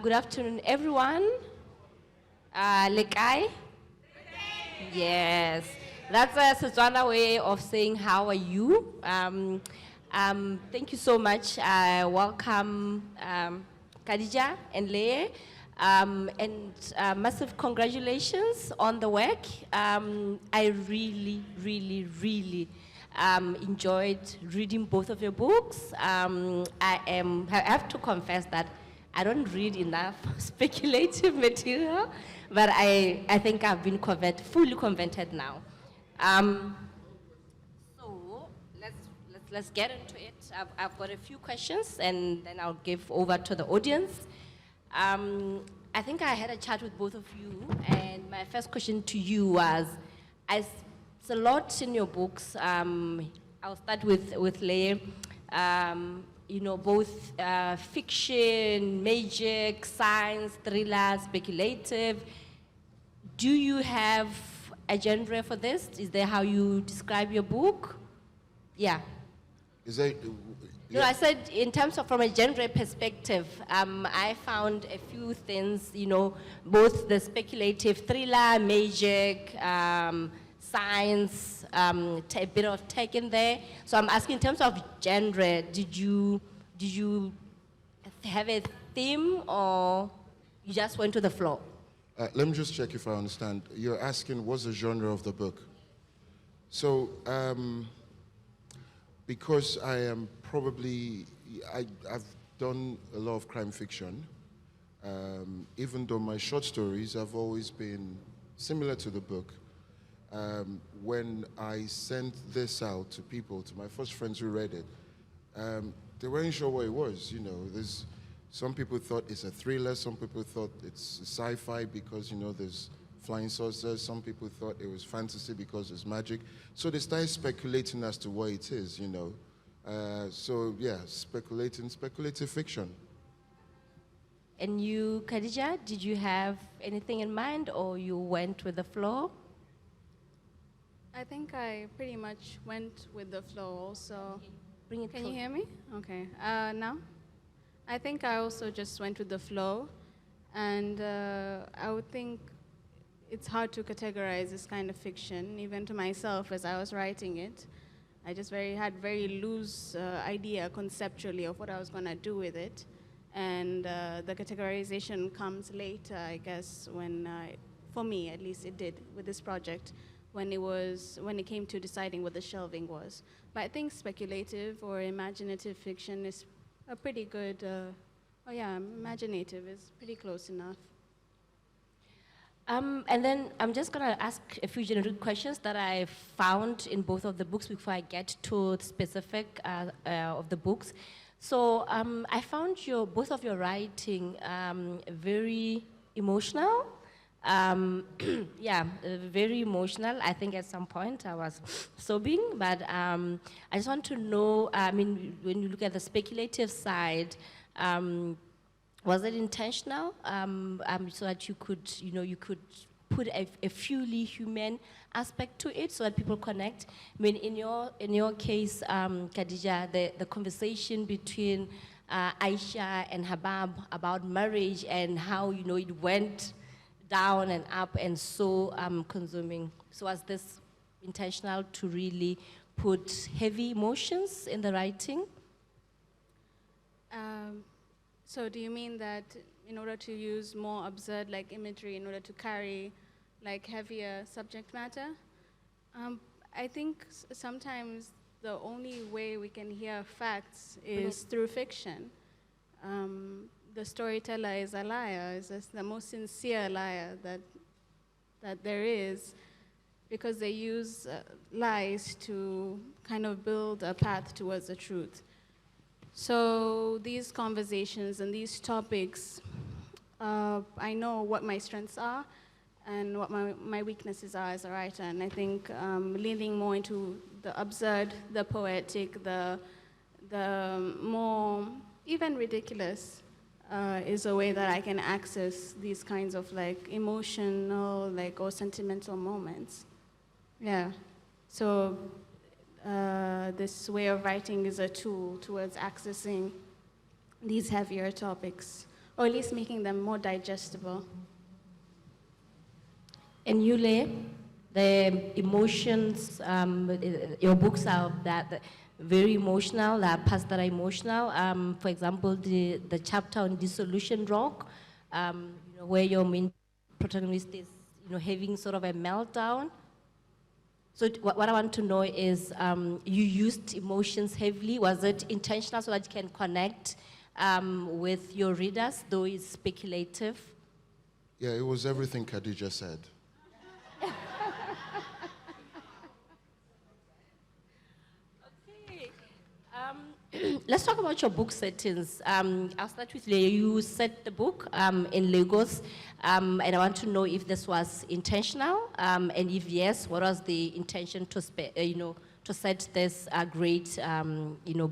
Good afternoon, everyone. Lekai? Yes. That's a Setswana way of saying, how are you? Thank you so much. Welcome, Khadija and Leye. And massive congratulations on the work. I really, really, really enjoyed reading both of your books. I have to confess that I don't read enough speculative material, but I think I've been fully converted now. So let's get into it. I've got a few questions, and then I'll give over to the audience. I think I had a chat with both of you, and my first question to you was, it's a lot in your books. I'll start with Leye. You know, both fiction, magic, science, thriller, speculative. Do you have a genre for this? Is that how you describe your book? Yeah. Is that? No, I said in terms of from a genre perspective, I found a few things, you know, both the speculative thriller, magic, science, a bit of tech in there. So I'm asking in terms of genre, did you have a theme or you just went to the flow? Let me just check if I understand. You're asking what's the genre of the book? So, because I am probably, I've done a lot of crime fiction, even though my short stories have always been similar to the book. When I sent this out to people, to my first friends who read it, they weren't sure what it was. You know, some people thought it's a thriller, some people thought it's sci-fi because, you know, there's flying saucers, some people thought it was fantasy because there's magic. So they started speculating as to what it is, you know. So yeah, speculative fiction. And you, Khadija, did you have anything in mind or you went with the flow? I think I pretty much went with the flow also. Bring it Can close. you hear me? Okay. Now? I think I also just went with the flow. And I would think it's hard to categorize this kind of fiction, even to myself as I was writing it. I just had very loose idea conceptually of what I was going to do with it. And the categorization comes later, I guess, when, for me at least it did with this project, when it came to deciding what the shelving was. But I think speculative or imaginative fiction is a pretty good, imaginative is pretty close enough. And then I'm just going to ask a few general questions that I found in both of the books before I get to the specific of the books. So I found both of your writing very emotional. Very emotional. I think at some point I was sobbing, but I just want to know, I mean, when you look at the speculative side, was it intentional so that you could put a fully human aspect to it so that people connect? I mean, in your case, Khadija, the conversation between Aisha and Habab about marriage and how, you know, it went down and up and so consuming. So was this intentional to really put heavy emotions in the writing? So do you mean that in order to use more absurd like imagery, in order to carry like heavier subject matter? I think sometimes the only way we can hear facts is through fiction. The storyteller is a liar, is the most sincere liar that there is, because they use lies to kind of build a path towards the truth. So these conversations and these topics, I know what my strengths are and what my weaknesses are as a writer, and I think leaning more into the absurd, the poetic, the more even ridiculous is a way that I can access these kinds of like emotional or sentimental moments. Yeah. So this way of writing is a tool towards accessing these heavier topics or at least making them more digestible. And you, Leye, the emotions, your books are very emotional, parts that are emotional. For example, the chapter on Dissolution Rock, where your main protagonist is, having sort of a meltdown. So what I want to know is, you used emotions heavily. Was it intentional so that you can connect with your readers, though it's speculative? Yeah, it was everything Khadija said. Let's talk about your book settings. I'll start with Leye. You set the book in Lagos, and I want to know if this was intentional, and if yes, what was the intention to set this great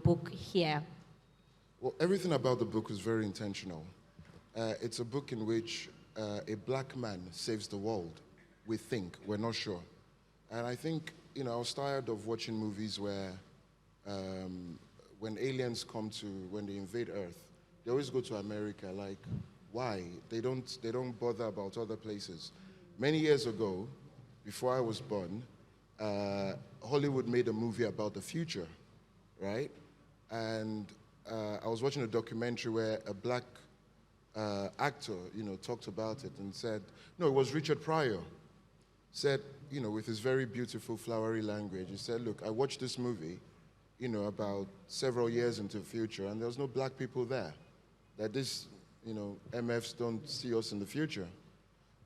book here? Well, everything about the book was very intentional. It's a book in which a black man saves the world. We think, we're not sure. And I think, I was tired of watching movies where when aliens when they invade Earth, they always go to America. Like, why? They don't bother about other places. Many years ago, before I was born, Hollywood made a movie about the future, right? And I was watching a documentary where a black actor, talked about it and said, no, it was Richard Pryor, said, with his very beautiful flowery language, he said, look, I watched this movie, about several years into the future, and there was no black people there. That this, MFs don't see us in the future.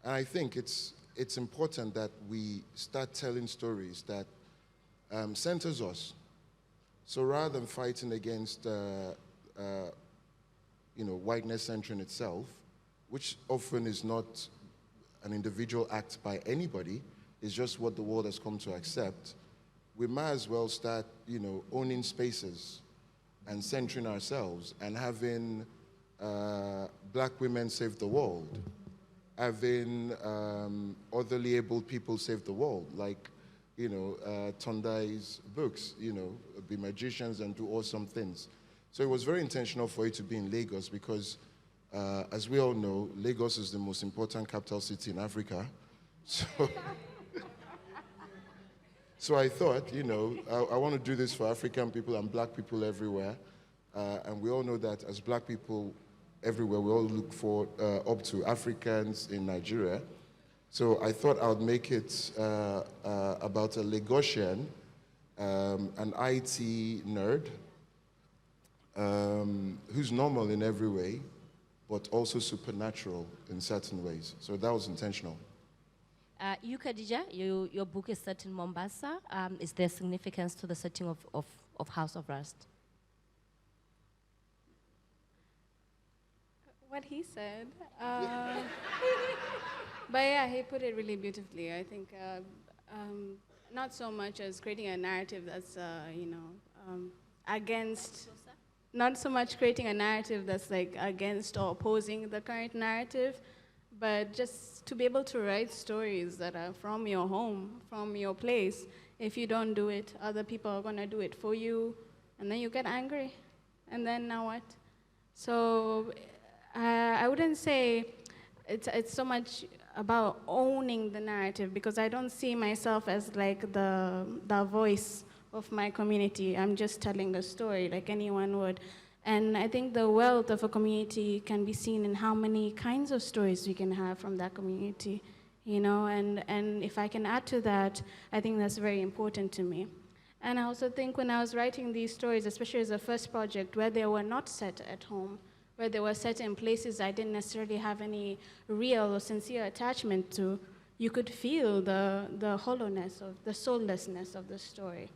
And I think it's important that we start telling stories that centers us. So rather than fighting against, whiteness centering itself, which often is not an individual act by anybody, it's just what the world has come to accept, we might as well start, owning spaces and centering ourselves and having black women save the world, having otherly abled people save the world, like, Tondai's books, be magicians and do awesome things. So it was very intentional for it to be in Lagos because, as we all know, Lagos is the most important capital city in Africa. So I thought, I want to do this for African people and black people everywhere. And we all know that as black people everywhere, we all look up to Africans in Nigeria. So I thought I would make it about a Lagosian, an IT nerd, who's normal in every way, but also supernatural in certain ways. So that was intentional. You, Khadija, your book is set in Mombasa. Is there significance to the setting of House of Rust? What he said. But yeah, he put it really beautifully. I think not so much as creating a narrative that's, against, not so much creating a narrative that's like against or opposing the current narrative, but just to be able to write stories that are from your home, from your place. If you don't do it, other people are gonna do it for you, and then you get angry, and then now what? So I wouldn't say it's so much about owning the narrative, because I don't see myself as like the voice of my community. I'm just telling a story like anyone would. And I think the wealth of a community can be seen in how many kinds of stories we can have from that community, and if I can add to that, I think that's very important to me. And I also think when I was writing these stories, especially as a first project, where they were not set at home, where they were set in places I didn't necessarily have any real or sincere attachment to, you could feel the hollowness, of the soullessness of the story.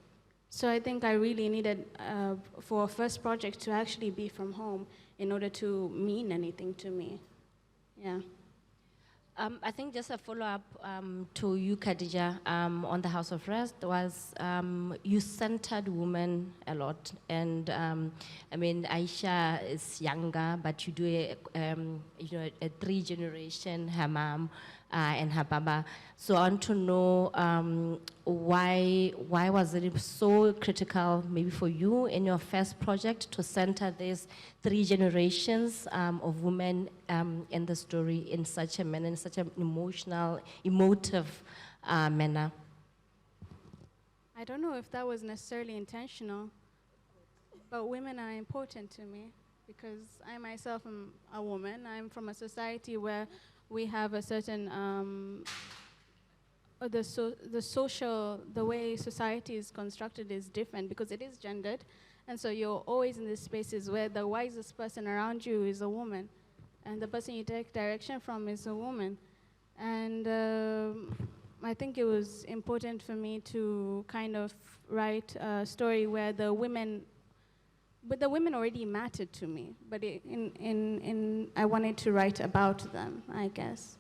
So I think I really needed, for a first project, to actually be from home in order to mean anything to me. Yeah. I think just a follow-up to you, Khadija, on the House of Rest was you centered women a lot. And Aisha is younger, but you do a 3-generation, her mom, and her baba. So I want to know why was it so critical, maybe for you in your first project, to center these 3 generations of women in the story in such a manner, in such an emotive manner? I don't know if that was necessarily intentional, but women are important to me because I myself am a woman. I'm from a society where we have a certain, the way society is constructed is different because it is gendered. And so you're always in these spaces where the wisest person around you is a woman, and the person you take direction from is a woman. And I think it was important for me to kind of write a story where the women already mattered to me, but I wanted to write about them, I guess.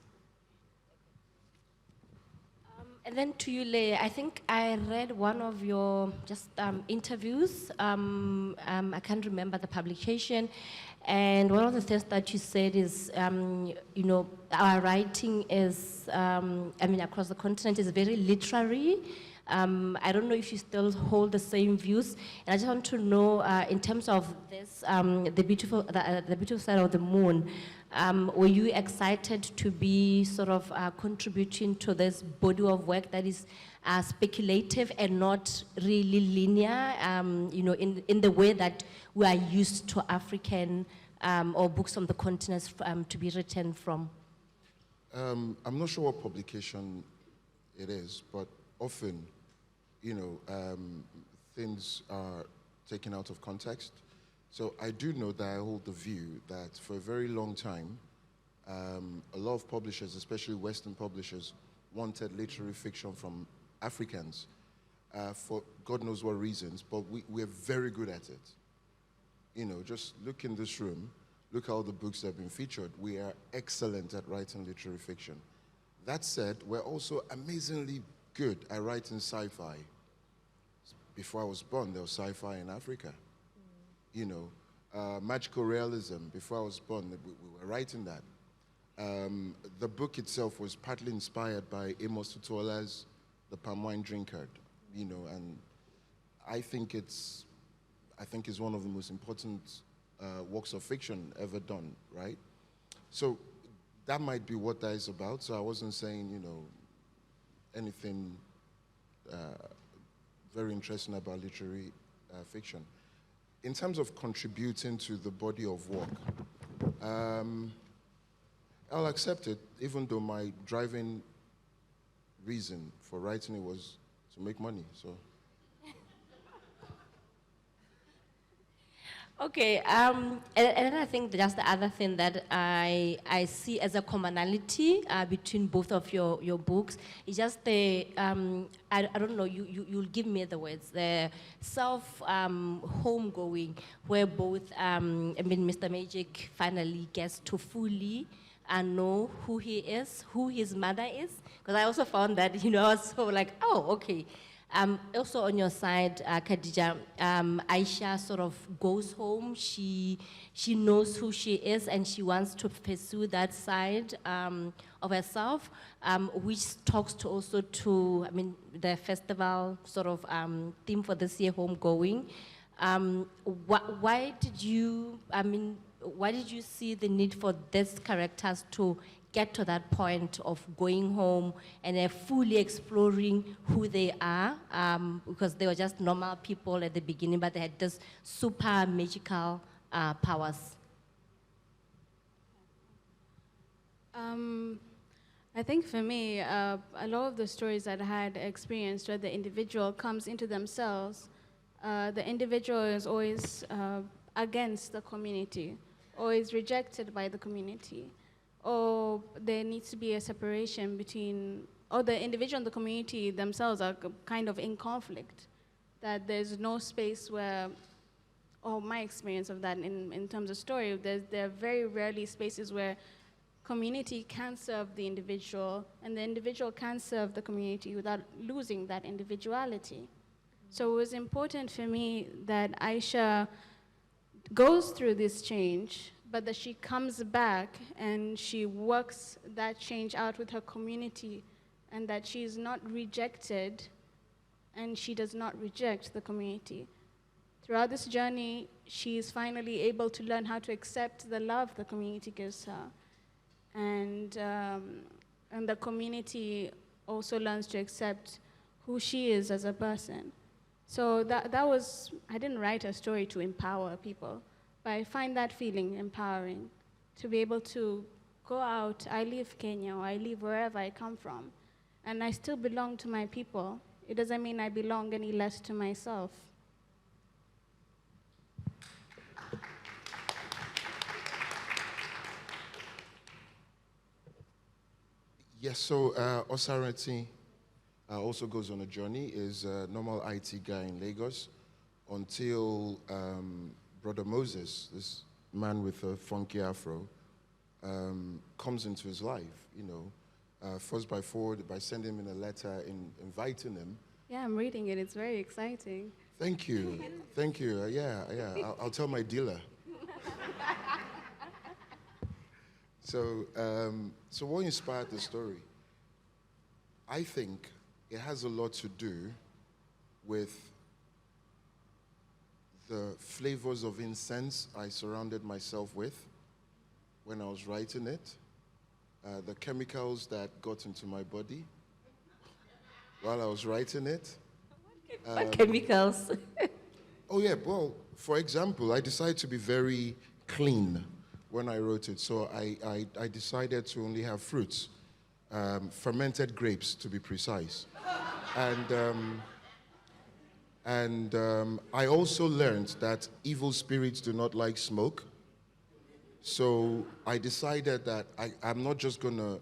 And then to you, Leye, I think I read one of your interviews. I can't remember the publication. And one of the things that you said is, our writing is, across the continent is very literary. I don't know if you still hold the same views. And I just want to know, in terms of this, the beautiful side of the moon, were you excited to be sort of contributing to this body of work that is speculative and not really linear, in the way that we are used to African or books from the continents to be written from? I'm not sure what publication it is, but often, things are taken out of context. So I do know that I hold the view that for a very long time, a lot of publishers, especially Western publishers, wanted literary fiction from Africans for God knows what reasons, but we're very good at it. Just look in this room, look how the books have been featured. We are excellent at writing literary fiction. That said, we're also amazingly good at writing sci-fi. Before I was born, there was sci-fi in Africa. Magical realism, before I was born, we were writing that. The book itself was partly inspired by Amos Tutuola's The Palm Wine Drinkard, and I think it's one of the most important works of fiction ever done, right? So that might be what that is about. So I wasn't saying, anything very interesting about literary fiction. In terms of contributing to the body of work, I'll accept it, even though my driving reason for writing it was to make money, so. Okay, and I think just the other thing that I see as a commonality between both of your books is just the, I don't know, you'll give me the words, the homegoing, where both, Mr. Magic finally gets to fully know who he is, who his mother is, because I also found that, I was so like, oh, okay. Also on your side, Khadija, Aisha sort of goes home. She knows who she is and she wants to pursue that side of herself, which talks to also to, the festival sort of theme for this year, homegoing. Why did you see the need for these characters to get to that point of going home and fully exploring who they are, because they were just normal people at the beginning, but they had this super magical powers? I think for me, a lot of the stories that I had experienced where the individual comes into themselves, the individual is always against the community, always rejected by the community. Or there needs to be a separation between, or the individual and the community themselves are kind of in conflict, that there's no space where, or my experience of that in terms of story, there are very rarely spaces where community can serve the individual and the individual can serve the community without losing that individuality. So it was important for me that Aisha goes through this change, but that she comes back and she works that change out with her community, and that she is not rejected and she does not reject the community. Throughout this journey, she is finally able to learn how to accept the love the community gives her. And the community also learns to accept who she is as a person. So that was, I didn't write a story to empower people, but I find that feeling empowering, to be able to go out. I leave Kenya, or I leave wherever I come from, and I still belong to my people. It doesn't mean I belong any less to myself. Yes, so Osaretin also goes on a journey, is a normal IT guy in Lagos until Brother Moses, this man with a funky afro, comes into his life, you know, first by sending him in a letter, inviting him. Yeah, I'm reading it. It's very exciting. Thank you. Thank you. Yeah. I'll tell my dealer. So what inspired the story? I think it has a lot to do with the flavors of incense I surrounded myself with when I was writing it, the chemicals that got into my body while I was writing it. What chemicals? Oh yeah, well, for example, I decided to be very clean when I wrote it, so I decided to only have fruits, fermented grapes to be precise. And I also learned that evil spirits do not like smoke, so I decided that I'm not just going to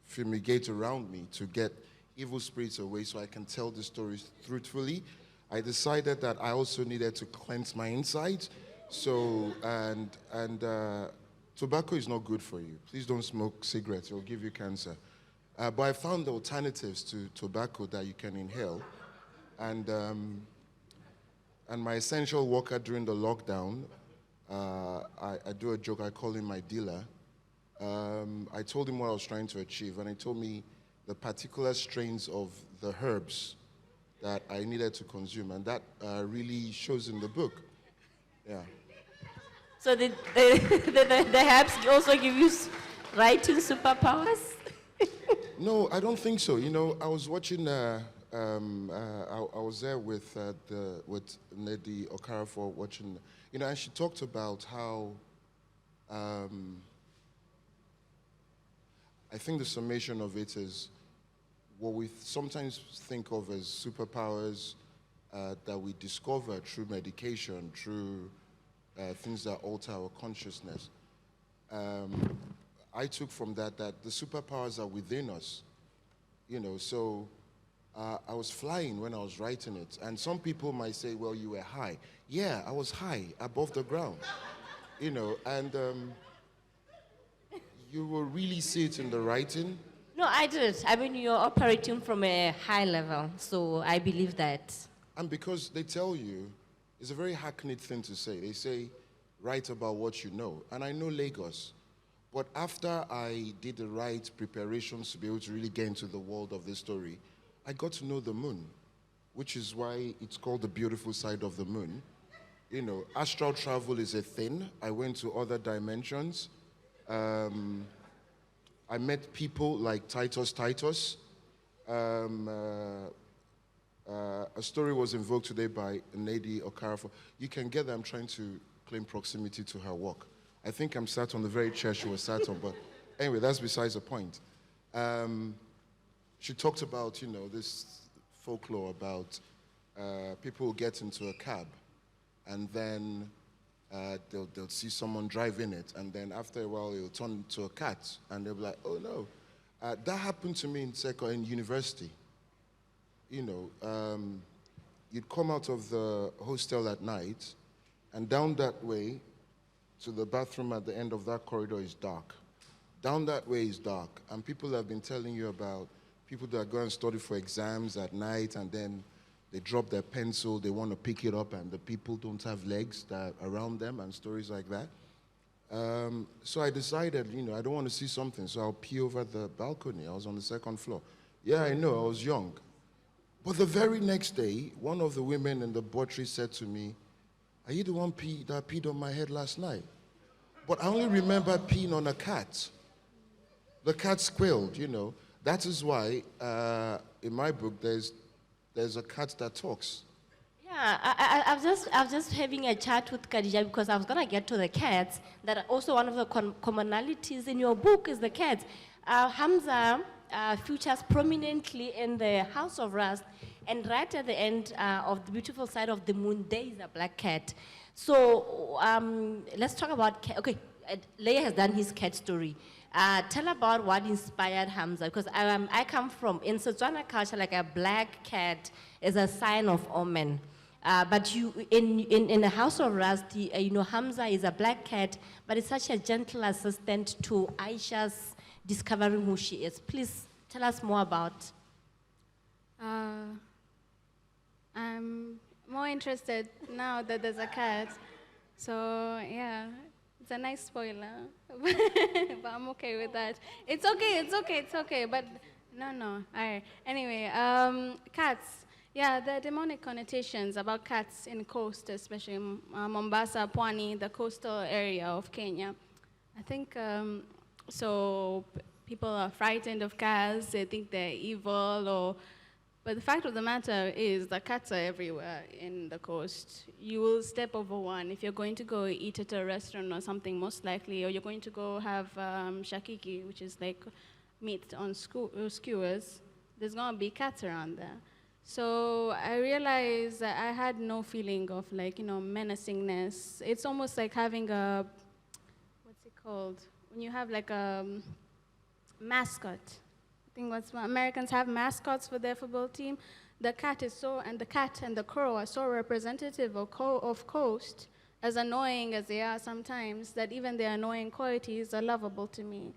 fumigate around me to get evil spirits away so I can tell the stories truthfully. I decided that I also needed to cleanse my insides. So, tobacco is not good for you. Please don't smoke cigarettes, it'll give you cancer. But I found alternatives to tobacco that you can inhale. And my essential worker during the lockdown, I do a joke, I call him my dealer. I told him what I was trying to achieve, and he told me the particular strains of the herbs that I needed to consume, and that really shows in the book. Yeah. So the herbs also give you writing superpowers? No, I don't think so. You know, I was watching. I was there with Lady Okafor watching. You know, and she talked about how. I think the summation of it is what we sometimes think of as superpowers that we discover through medication, through things that alter our consciousness. I took from that the superpowers are within us, you know, so I was flying when I was writing it, and some people might say, well, you were high. Yeah, I was high, above the ground, you know, and you will really see it in the writing. No, I did. I mean, you're operating from a high level, so I believe that. And because they tell you, it's a very hackneyed thing to say. They say, write about what you know. And I know Lagos. But after I did the right preparations to be able to really get into the world of this story, I got to know the moon, which is why it's called the beautiful side of the moon. You know, astral travel is a thing. I went to other dimensions. I met people like Titus. A story was invoked today by Lady Okafor. You can get that I'm trying to claim proximity to her work. I think I'm sat on the very chair she was sat on, but anyway, that's besides the point. She talked about, you know, this folklore about people who get into a cab and then they'll see someone drive in it, and then after a while it'll turn into a cat, and they'll be like, oh no. That happened to me in university. You know, you'd come out of the hostel at night, and down that way to the bathroom at the end of that corridor is dark. Down that way is dark, and people have been telling you about people that go and study for exams at night, and then they drop their pencil, they want to pick it up, and the people don't have legs that are around them, and stories like that. So I decided, I don't want to see something, so I'll pee over the balcony. I was on the second floor. Yeah, I know, I was young. But the very next day, one of the women in the buttery said to me, "Are you the one that peed on my head last night?" But I only remember peeing on a cat. The cat squealed, That is why, in my book, there's a cat that talks. Yeah, I was just having a chat with Khadija because I was gonna get to the cats. That also one of the commonalities in your book is the cats. Hamza features prominently in the House of Rust, and right at the end of the beautiful side of the moon, there is a black cat. So let's talk about okay. Leye has done his cat story. Tell about what inspired Hamza, because I come from, in Setswana culture, like a black cat is a sign of omen. But you, in the House of Rust, Hamza is a black cat, but it's such a gentle assistant to Aisha's discovering who she is. Please tell us more about. I'm more interested now that there's a cat. So, yeah, it's a nice spoiler. But I'm okay with that. It's okay. But no. All right. Anyway, cats. Yeah, there are demonic connotations about cats in coast, especially Mombasa, Pwani, the coastal area of Kenya. I think people are frightened of cats. They think they're evil, but the fact of the matter is that cats are everywhere in the coast. You will step over one if you're going to go eat at a restaurant or something, most likely, or you're going to go have shakiki, which is like meat on skewers. There's going to be cats around there. So I realized that I had no feeling of menacingness. It's almost like having what's it called? When you have like a mascot. I think Americans have mascots for their football team. The cat and the crow are so representative of coast, as annoying as they are sometimes, that even their annoying qualities are lovable to me.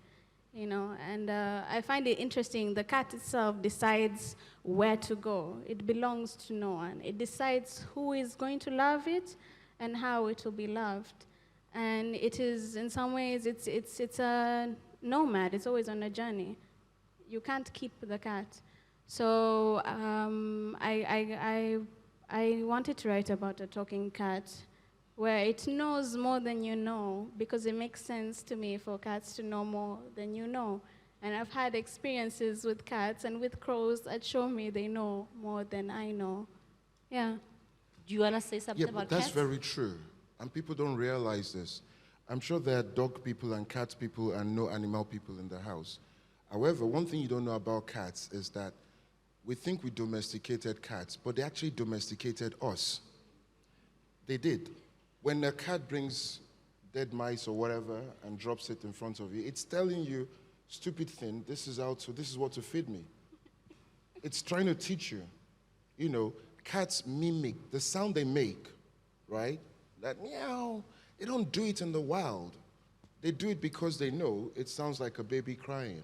And I find it interesting. The cat itself decides where to go. It belongs to no one. It decides who is going to love it and how it will be loved. And it is, in some ways, it's a nomad. It's always on a journey. You can't keep the cat. So I wanted to write about a talking cat, where it knows more than you know, because it makes sense to me for cats to know more than you know. And I've had experiences with cats and with crows that show me they know more than I know. Yeah. Do you want to say something about that's cats? very true. And people don't realize this. I'm sure there are dog people and cat people and no animal people in the house. However, one thing you don't know about cats is that we think we domesticated cats, but they actually domesticated us. They did. When a cat brings dead mice or whatever and drops it in front of you, it's telling you, stupid thing, this is what to feed me. It's trying to teach you. Cats mimic the sound they make, right? That meow. They don't do it in the wild. They do it because they know it sounds like a baby crying.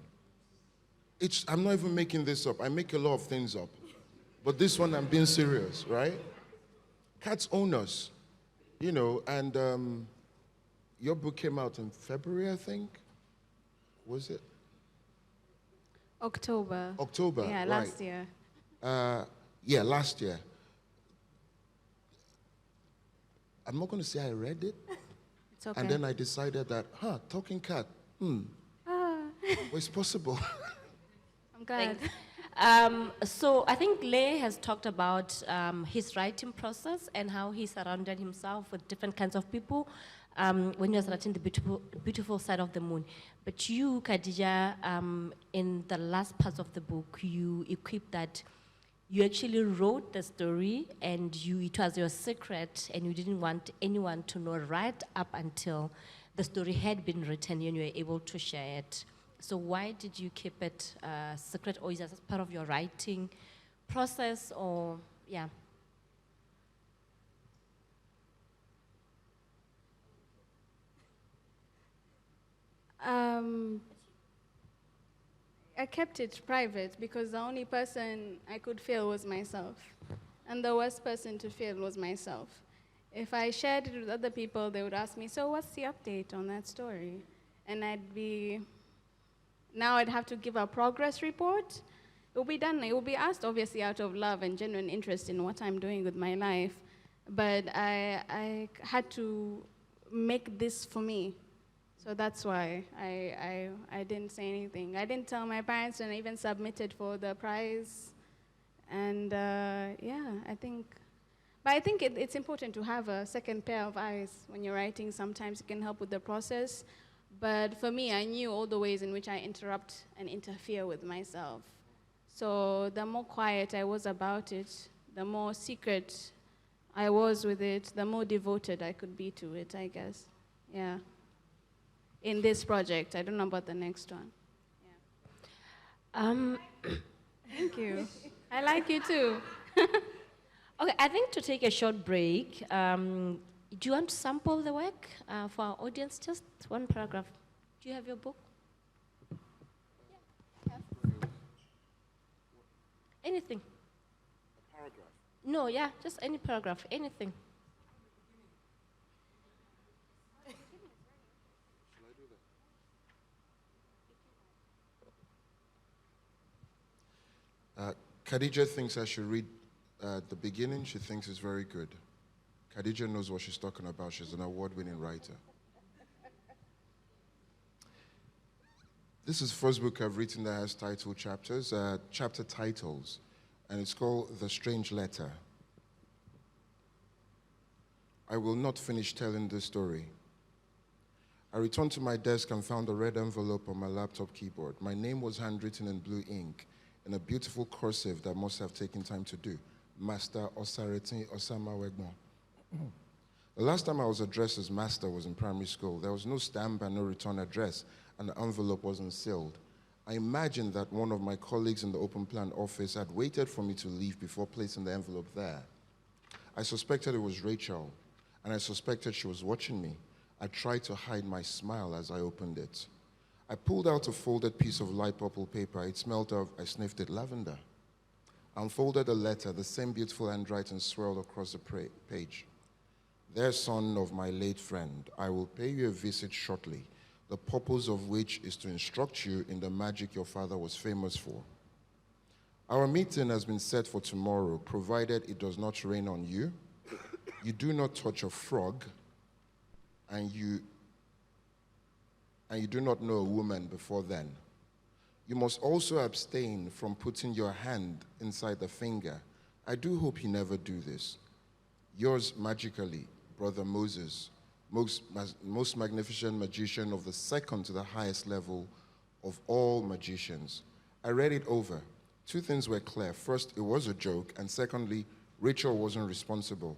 I'm not even making this up. I make a lot of things up. But this one, I'm being serious, right? Cats own us. And your book came out in February, I think. Was it? October. October, yeah, right. Last year. Yeah, last year. I'm not going to say I read it. It's okay. And then I decided that, talking cat, well, it's possible. I'm glad. So I think Leye has talked about his writing process and how he surrounded himself with different kinds of people when he was writing the beautiful side of the moon. But you, Khadija, in the last parts of the book, you equipped that you actually wrote the story and it was your secret and you didn't want anyone to know right up until the story had been written and you were able to share it. So why did you keep it secret, or is it part of your writing process, or, yeah? I kept it private because the only person I could feel was myself. And the worst person to feel was myself. if I shared it with other people, they would ask me, so what's the update on that story? And now I'd have to give a progress report. It will be done, it will be asked obviously out of love and genuine interest in what I'm doing with my life. But I had to make this for me. So that's why I didn't say anything. I didn't tell my parents, and I even submitted for the prize. And yeah, I think it's important to have a second pair of eyes when you're writing. Sometimes it can help with the process. But for me, I knew all the ways in which I interrupt and interfere with myself. So the more quiet I was about it, the more secret I was with it, the more devoted I could be to it, I guess. Yeah. In this project. I don't know about the next one. Yeah. Thank you. I like you too. Okay, I think to take a short break, do you want to sample the work for our audience? Just one paragraph. Do you have your book? Yeah. Anything. A paragraph. No, yeah, just any paragraph, anything. Khadija thinks I should read the beginning. She thinks it's very good. Khadija knows what she's talking about. She's an award-winning writer. This is the first book I've written that has chapter titles, and it's called The Strange Letter. I will not finish telling this story. I returned to my desk and found a red envelope on my laptop keyboard. My name was handwritten in blue ink, in a beautiful cursive that must have taken time to do. Master Osaretin Osama Wegbon. The last time I was addressed as master was in primary school. There was no stamp and no return address, and the envelope wasn't sealed. I imagined that one of my colleagues in the open plan office had waited for me to leave before placing the envelope there. I suspected it was Rachel, and I suspected she was watching me. I tried to hide my smile as I opened it. I pulled out a folded piece of light purple paper. It smelled of, I sniffed it, lavender. I unfolded a letter, the same beautiful handwriting swirled across the page. Dear son of my late friend, I will pay you a visit shortly, the purpose of which is to instruct you in the magic your father was famous for. Our meeting has been set for tomorrow, provided it does not rain on you, you do not touch a frog, and you do not know a woman before then. You must also abstain from putting your hand inside the finger. I do hope you never do this. Yours magically, Brother Moses, most magnificent magician of the second to the highest level of all magicians. I read it over. Two things were clear. First, it was a joke, and secondly, Rachel wasn't responsible.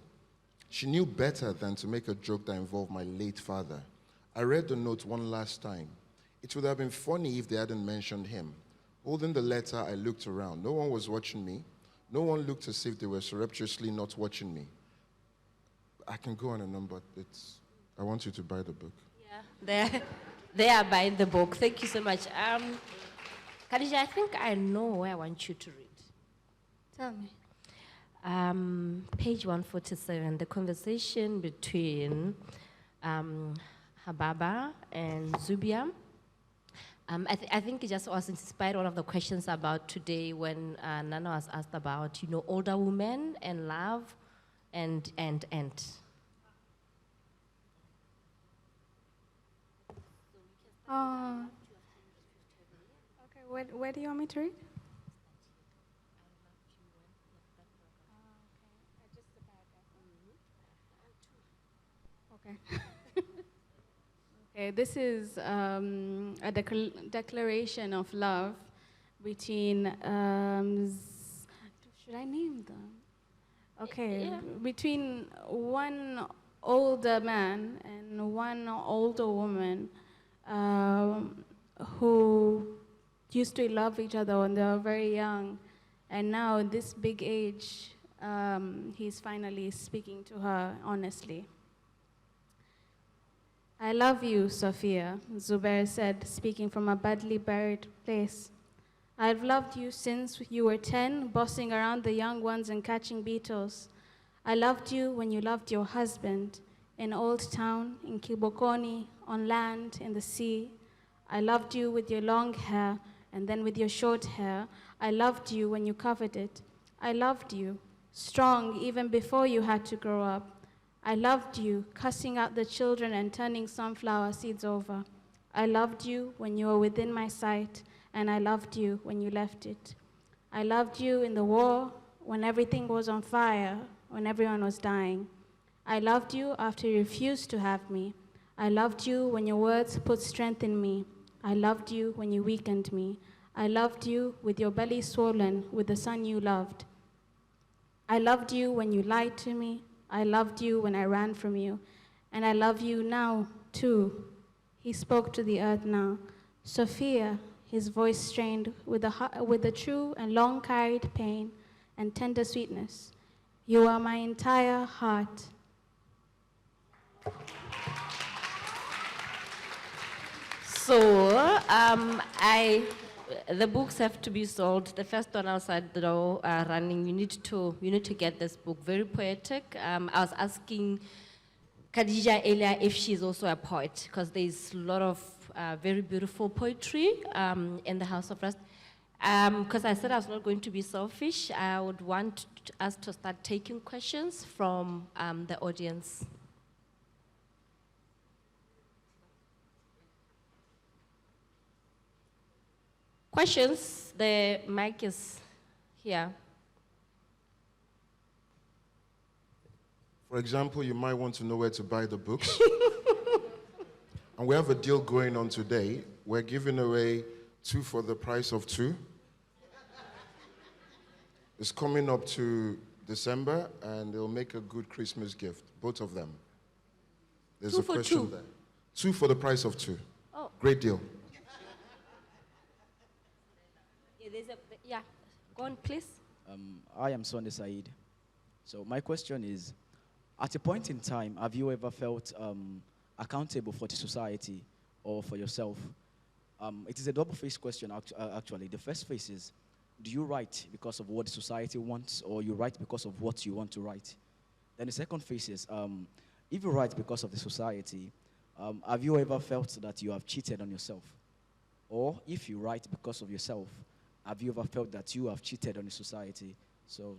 She knew better than to make a joke that involved my late father. I read the note one last time. It would have been funny if they hadn't mentioned him. Holding the letter, I looked around. No one was watching me. No one looked as if they were surreptitiously not watching me. I can go on and on, but I want you to buy the book. Yeah, they are buying the book. Thank you so much. Khadija, I think I know where I want you to read. Tell me. Page 147, the conversation between Hababa and Zubia. I think it just was inspired one of the questions about today when Nana was asked about, older women and love and. Okay, where do you want me to read? Okay. Okay, this is a declaration of love between, should I name them? Okay, Yeah. between one older man and one older woman who used to love each other when they were very young, and now in this big age, he's finally speaking to her honestly. I love you, Sophia, Zubair said, speaking from a badly buried place. I've loved you since you were 10, bossing around the young ones and catching beetles. I loved you when you loved your husband, in Old Town, in Kibokoni, on land, in the sea. I loved you with your long hair, and then with your short hair. I loved you when you covered it. I loved you, strong even before you had to grow up. I loved you, cussing out the children and turning sunflower seeds over. I loved you when you were within my sight, and I loved you when you left it. I loved you in the war, when everything was on fire, when everyone was dying. I loved you after you refused to have me. I loved you when your words put strength in me. I loved you when you weakened me. I loved you with your belly swollen with the son you loved. I loved you when you lied to me. I loved you when I ran from you. And I love you now, too. He spoke to the earth now. Sophia, his voice strained with the true and long-carried pain and tender sweetness. You are my entire heart. So, the books have to be sold. The first one outside the door running. You need to get this book. Very poetic. I was asking Khadija earlier if she's also a poet, because there's a lot of very beautiful poetry in the House of Rest. Because I said I was not going to be selfish, I would want us to start taking questions from the audience. Questions? The mic is here. For example, you might want to know where to buy the books. And we have a deal going on today. We're giving away 2 for the price of 2. It's coming up to December, and it'll make a good Christmas gift, both of them. There's 2 a for question 2. there. 2 for the price of 2. Oh. Great deal. Yeah, go on, please. I am Sonde Said. So my question is, at a point in time, have you ever felt accountable for the society or for yourself? It is a double-faced question, actually. The first phase is, do you write because of what the society wants, or you write because of what you want to write? Then the second phase is, if you write because of the society, have you ever felt that you have cheated on yourself? Or if you write because of yourself, have you ever felt that you have cheated on the society? So,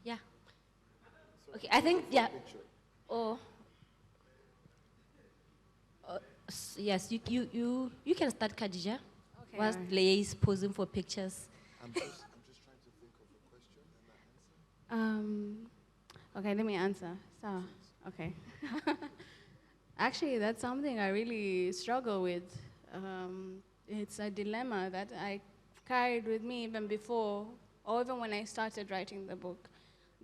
yeah. Okay, I think, yeah. Oh. Yes, you can start, Khadija. Okay. Whilst Leye is posing for pictures. I'm just trying to think of a question and an answer. Okay, let me answer. So, okay. Actually, that's something I really struggle with. It's a dilemma that I carried with me even before, or even when I started writing the book,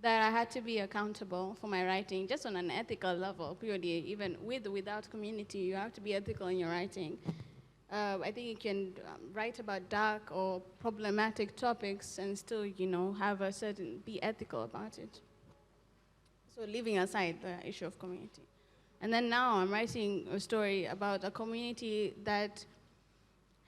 that I had to be accountable for my writing, just on an ethical level, purely. Even with or without community, you have to be ethical in your writing. I think you can write about dark or problematic topics and still, have a certain, be ethical about it. So leaving aside the issue of community. And then now I'm writing a story about a community that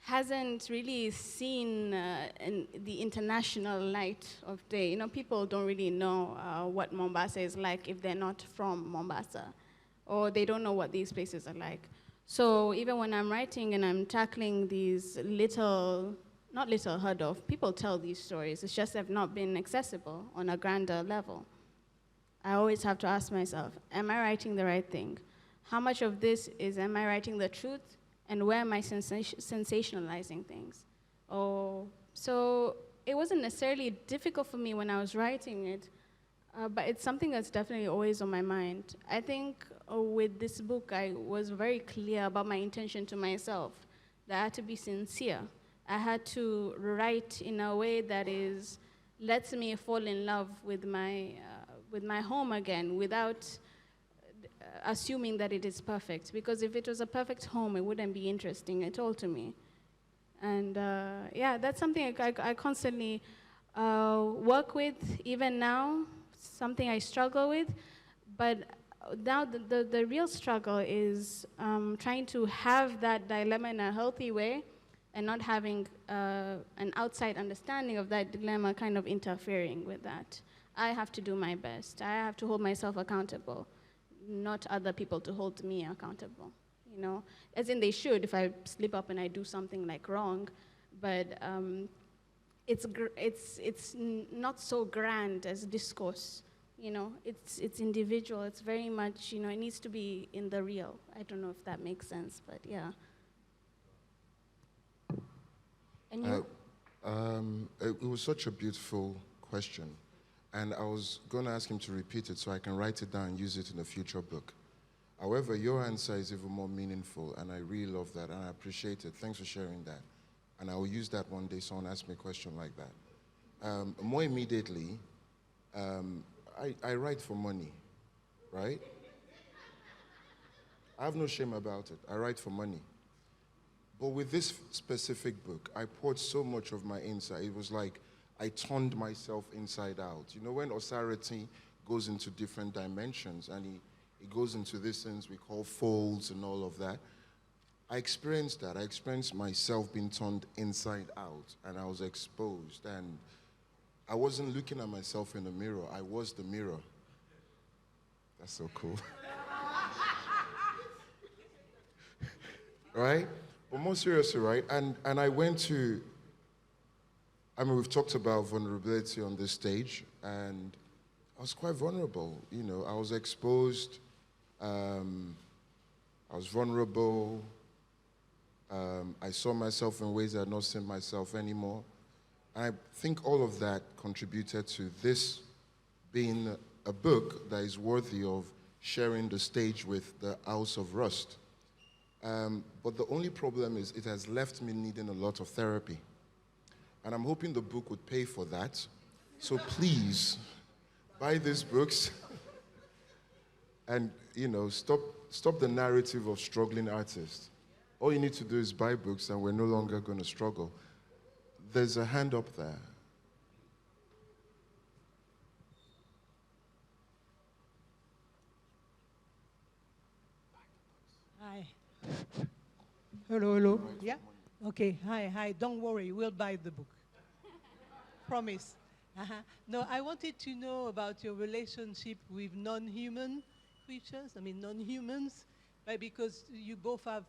hasn't really seen in the international light of day. People don't really know what Mombasa is like if they're not from Mombasa, or they don't know what these places are like. So even when I'm writing and I'm tackling these not little heard of, people tell these stories, it's just they've not been accessible on a grander level. I always have to ask myself, am I writing the right thing? How much of this is, am I writing the truth? And where am I sensationalizing things? So it wasn't necessarily difficult for me when I was writing it, but it's something that's definitely always on my mind. I think with this book, I was very clear about my intention to myself, that I had to be sincere. I had to write in a way that lets me fall in love with my home again without assuming that it is perfect. Because if it was a perfect home, it wouldn't be interesting at all to me. And yeah, that's something I constantly work with, even now, something I struggle with. But now the real struggle is trying to have that dilemma in a healthy way and not having an outside understanding of that dilemma kind of interfering with that. I have to do my best. I have to hold myself accountable, not other people to hold me accountable. You know, as in they should if I slip up and I do something like wrong, but it's not so grand as discourse. You know, it's individual. It's very much, you know, it needs to be in the real. I don't know if that makes sense, but yeah. And you? It was such a beautiful question. And I was going to ask him to repeat it so I can write it down and use it in a future book. However, your answer is even more meaningful, and I really love that, and I appreciate it. Thanks for sharing that. And I will use that one day someone asks me a question like that. More immediately, I write for money, right? I have no shame about it. I write for money. But with this specific book, I poured so much of my insight. It was like I turned myself inside out. You know, when Osaretin goes into different dimensions and he goes into these things we call folds and all of that, I experienced that. I experienced myself being turned inside out, and I was exposed. And I wasn't looking at myself in the mirror. I was the mirror. That's so cool. Right? But more seriously, right? And I went to, I mean, we've talked about vulnerability on this stage, and I was quite vulnerable. You know, I was exposed. I was vulnerable. I saw myself in ways I had not seen myself anymore. I think all of that contributed to this being a book that is worthy of sharing the stage with the House of Rust. But the only problem is it has left me needing a lot of therapy. And I'm hoping the book would pay for that. So please, buy these books and, you know, stop the narrative of struggling artists. All you need to do is buy books and we're no longer going to struggle. There's a hand up there. Hi. Hello, hello. Yeah? Okay, hi. Don't worry, we'll buy the book. Promise. No, I wanted to know about your relationship with non-human creatures, non-humans, right? Because you both have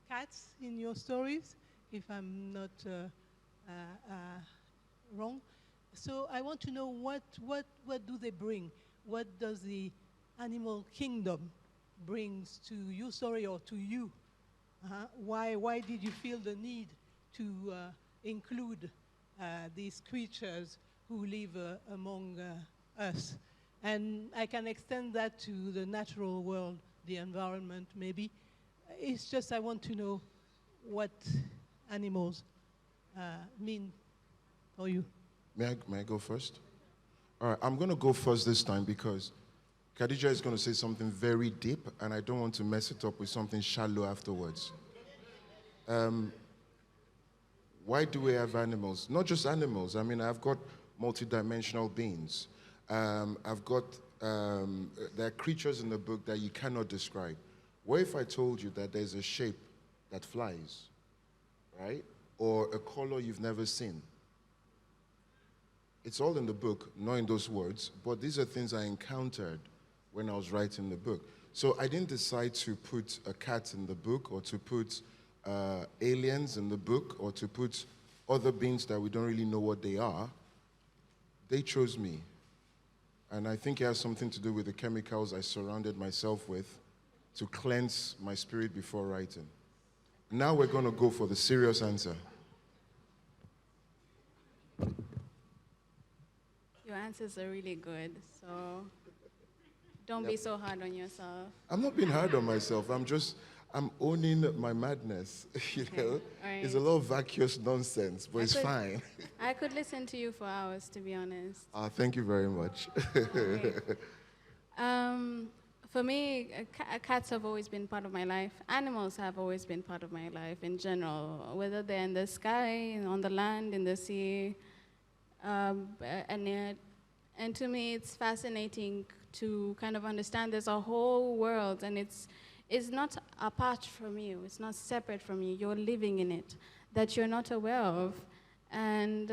cats in your stories, if I'm not wrong. So I want to know what do they bring? What does the animal kingdom brings to your story or to you? Why did you feel the need to include these creatures who live among us? And I can extend that to the natural world, the environment maybe. It's just I want to know what animals mean for you. May I go first? All right, I'm going to go first this time because Khadija is going to say something very deep, and I don't want to mess it up with something shallow afterwards. Why do we have animals? Not just animals. I mean, I've got multidimensional beings. I've got, there are creatures in the book that you cannot describe. What if I told you that there's a shape that flies, right? Or a color you've never seen? It's all in the book, not in those words, but these are things I encountered when I was writing the book. So I didn't decide to put a cat in the book or to put aliens in the book or to put other beings that we don't really know what they are. They chose me. And I think it has something to do with the chemicals I surrounded myself with to cleanse my spirit before writing. Now we're going to go for the serious answer. Your answers are really good, so don't be so hard on yourself. I'm not being hard on myself. I'm owning my madness. You know, Right. It's a lot of vacuous nonsense, but it's fine. I could listen to you for hours, to be honest. Thank you very much. For me, cats have always been part of my life. Animals have always been part of my life in general, whether they're in the sky, on the land, in the sea, and to me, it's fascinating to kind of understand there's a whole world, and it's not apart from you. It's not separate from you. You're living in it. that you're not aware of. And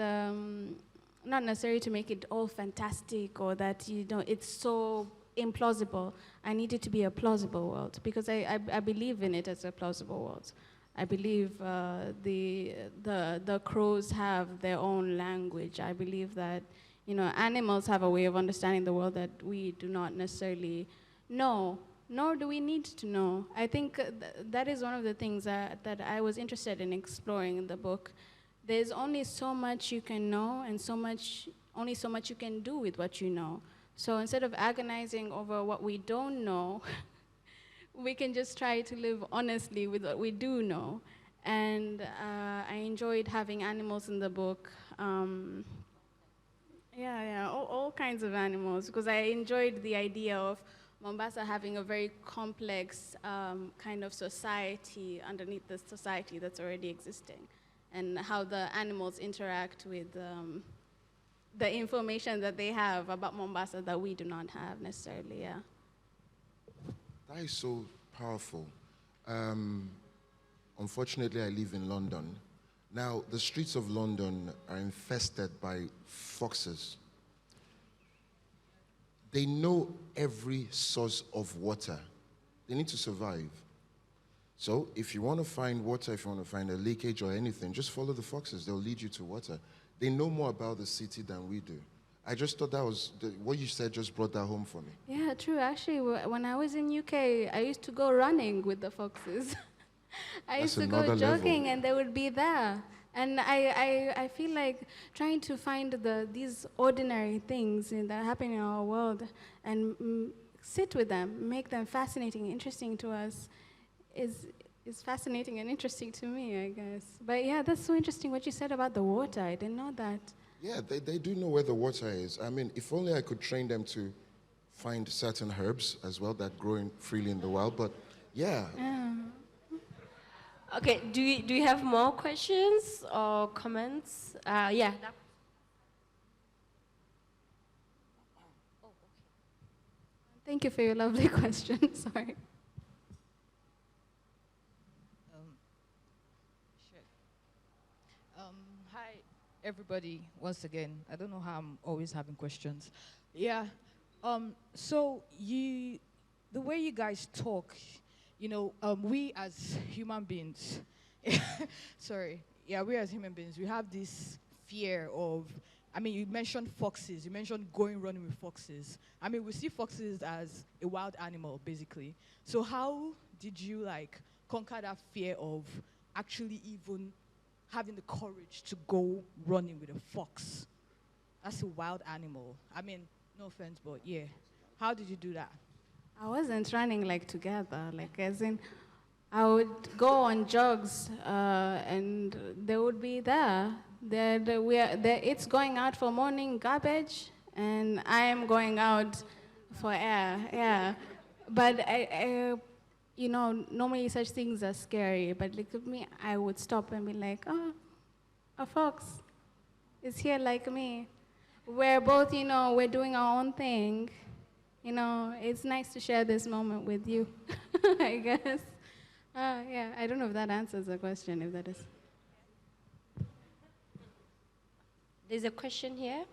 not necessarily to make it all fantastic or that, you know, it's so implausible. I need it to be a plausible world because I believe in it as a plausible world. I believe the crows have their own language. I believe that, you know, animals have a way of understanding the world that we do not necessarily know, nor do we need to know. I think that is one of the things that I was interested in exploring in the book. There's only so much you can know and only so much you can do with what you know. So instead of agonizing over what we don't know, we can just try to live honestly with what we do know. And I enjoyed having animals in the book. All kinds of animals, because I enjoyed the idea of Mombasa having a very complex kind of society underneath the society that's already existing, and how the animals interact with the information that they have about Mombasa that we do not have necessarily, yeah. That is so powerful. Unfortunately, I live in London. Now, the streets of London are infested by foxes. They know every source of water. They need to survive. So if you want to find water, if you want to find a leakage or anything, just follow the foxes. They'll lead you to water. They know more about the city than we do. I just thought that was, what you said just brought that home for me. Yeah, true. Actually, when I was in UK, I used to go running with the foxes. I used to go jogging and they would be there. And I feel like trying to find these ordinary things that happen in our world and sit with them, make them fascinating, interesting to us, is fascinating and interesting to me, I guess. But yeah, that's so interesting what you said about the water. I didn't know that. Yeah, they do know where the water is. I mean, if only I could train them to find certain herbs as well that grow freely in the wild, but yeah. Okay, do you have more questions or comments? Yeah. Thank you for your lovely question. Sorry. Hi, everybody, once again. I don't know how I'm always having questions. Yeah, so the way you guys talk, you know, we as human beings, we as human beings, we have this fear of, I mean, you mentioned foxes, you mentioned going running with foxes. I mean, we see foxes as a wild animal, basically. So how did you, like, conquer that fear of actually even having the courage to go running with a fox? That's a wild animal. I mean, no offense, but yeah. How did you do that? I wasn't running like together, like as in, I would go on jogs and they would be there. It's going out for morning garbage and I am going out for air, yeah. But you know, normally such things are scary, but look at me, I would stop and be like, oh, a fox is here like me. We're both, you know, we're doing our own thing. You know, it's nice to share this moment with you, I guess. Yeah, I don't know if that answers the question, if that is. There's a question here.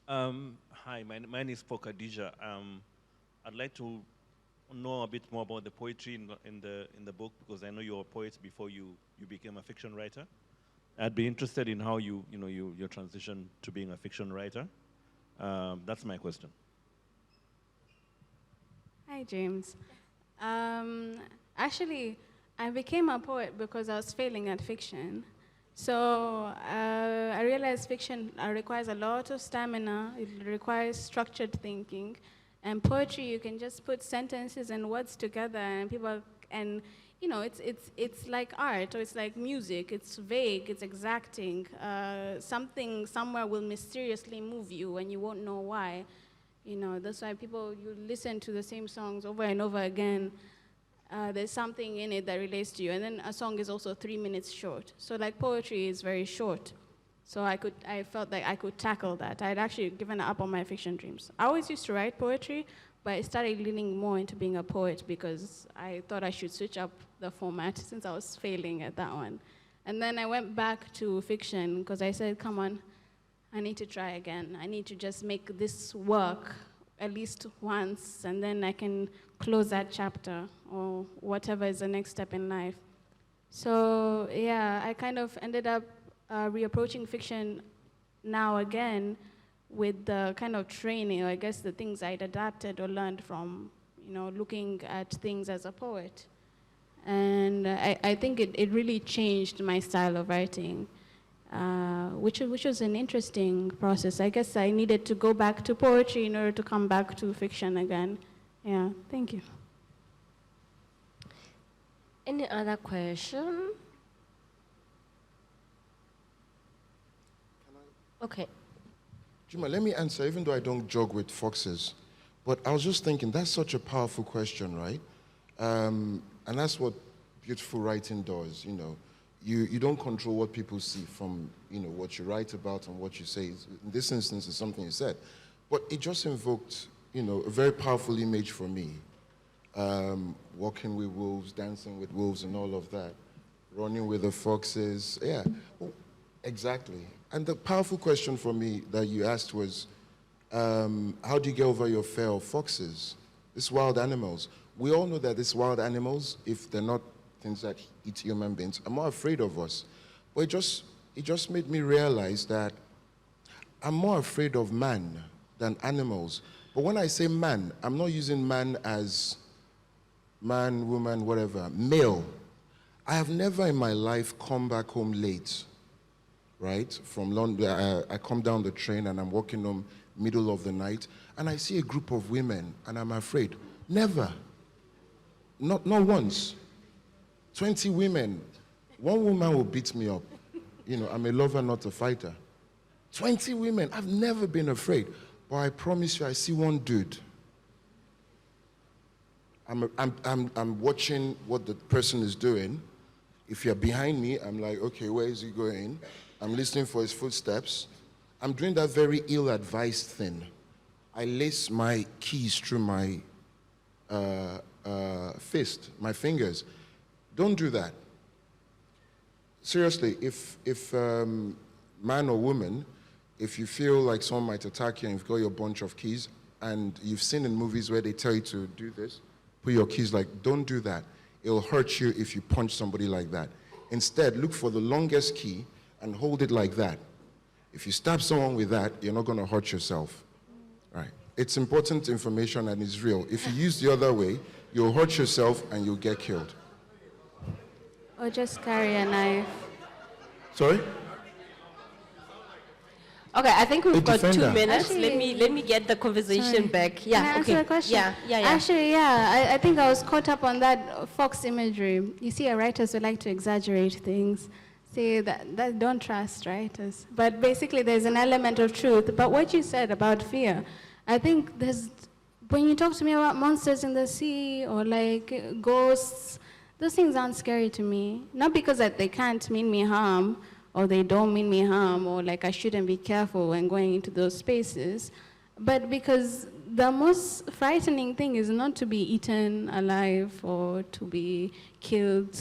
Hi, my name is Khadija. I'd like to know a bit more about the poetry in the book, because I know you were a poet before you became a fiction writer. I'd be interested in how your transition to being a fiction writer. That's my question. Hi, James. Actually, I became a poet because I was failing at fiction. So I realized fiction requires a lot of stamina. It requires structured thinking. And poetry, you can just put sentences and words together, and you know, it's like art, or it's like music. It's vague, it's exacting. Something somewhere will mysteriously move you, and you won't know why. You know, that's why you listen to the same songs over and over again. There's something in it that relates to you. And then a song is also 3 minutes short. So like poetry is very short. So I felt like I could tackle that. I had actually given up on my fiction dreams. I always used to write poetry, but I started leaning more into being a poet because I thought I should switch up the format since I was failing at that one. And then I went back to fiction because I said, come on, I need to try again. I need to just make this work at least once, and then I can close that chapter or whatever is the next step in life. So yeah, I kind of ended up reapproaching fiction now again with the kind of training, or I guess the things I'd adapted or learned from, looking at things as a poet. And I think it really changed my style of writing, which was an interesting process. I guess I needed to go back to poetry in order to come back to fiction again. Yeah, thank you. Any other question? Okay. Juma, let me answer, even though I don't jog with foxes. But I was just thinking, that's such a powerful question, right? And that's what beautiful writing does, You don't control what people see from, what you write about and what you say. In this instance, it's something you said. But it just invoked, a very powerful image for me. Walking with wolves, dancing with wolves and all of that. Running with the foxes, yeah, well, exactly. And the powerful question for me that you asked was, how do you get over your fear of foxes? These wild animals. We all know that these wild animals, if they're not things that eat human beings, are more afraid of us. But it just made me realize that I'm more afraid of man than animals. But when I say man, I'm not using man as man, woman, whatever, male. I have never in my life come back home late, right? From London, I come down the train and I'm walking home middle of the night and I see a group of women and I'm afraid. Never. Not once. 20 women. One woman will beat me up. I'm a lover, not a fighter. 20 women. I've never been afraid. But I promise you, I see one dude. I'm watching what the person is doing. If you're behind me, I'm like, okay, where is he going? I'm listening for his footsteps. I'm doing that very ill-advised thing. I lace my keys through my fist, my fingers. Don't do that. Seriously, if man or woman, if you feel like someone might attack you and you've got your bunch of keys, and you've seen in movies where they tell you to do this, put your keys don't do that. It'll hurt you if you punch somebody like that. Instead, look for the longest key and hold it like that. If you stab someone with that, you're not going to hurt yourself. Right? It's important information and it's real. If you use the other way, you'll hurt yourself and you'll get killed. Or just carry a knife. Sorry? Okay, I think we've got 2 minutes. Actually, let me get the conversation back. Yeah, Can I okay. answer a question? Yeah. Actually, yeah, I think I was caught up on that fox imagery. You see, writers would like to exaggerate things. Say that don't trust writers. But basically, there's an element of truth. But what you said about fear, I think when you talk to me about monsters in the sea or like ghosts, those things aren't scary to me. Not because that they can't mean me harm, or they don't mean me harm, or like I shouldn't be careful when going into those spaces, but because the most frightening thing is not to be eaten alive or to be killed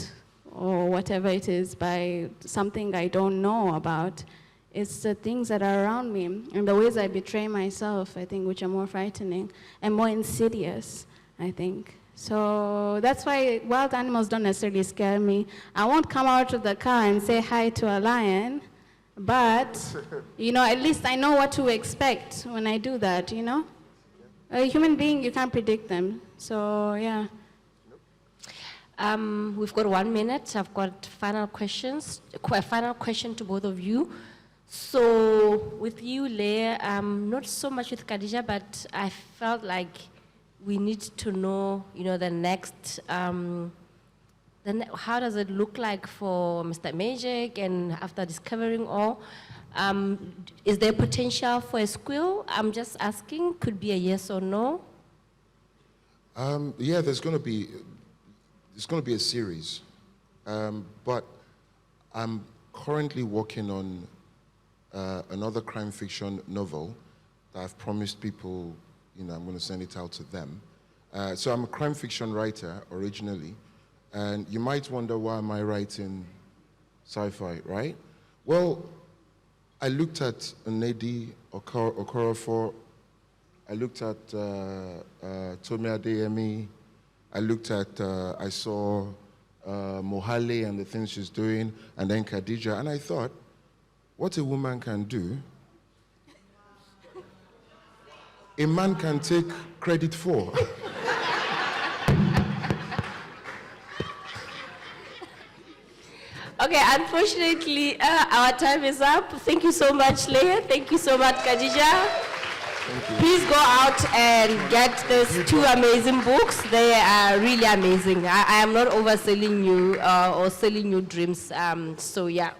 or whatever it is by something I don't know about. It's the things that are around me and the ways I betray myself, I think, which are more frightening and more insidious, I think. So that's why wild animals don't necessarily scare me. I won't come out of the car and say hi to a lion, but, at least I know what to expect when I do that, A human being, you can't predict them. So, yeah. We've got 1 minute. I've got final questions. A final question to both of you. So with you, Leye, not so much with Khadija, but I felt like we need to know, the next, how does it look like for Mr. Magic, and after discovering all, is there potential for a squill? I'm just asking, could be a yes or no? Yeah, there's going to be a series, but I'm currently working on another crime fiction novel that I've promised people, I'm going to send it out to them. So I'm a crime fiction writer originally, and you might wonder why am I writing sci-fi, right? Well, I looked at Nnedi Okorafor, I looked at Tomi Adeyemi, I saw Mohale and the things she's doing, and then Khadija, and I thought, what a woman can do, a man can take credit for. Okay, unfortunately, our time is up. Thank you so much, Leye. Thank you so much, Khadija. Please go out and get those 2 amazing books. They are really amazing. I am not overselling you or selling you dreams. So yeah.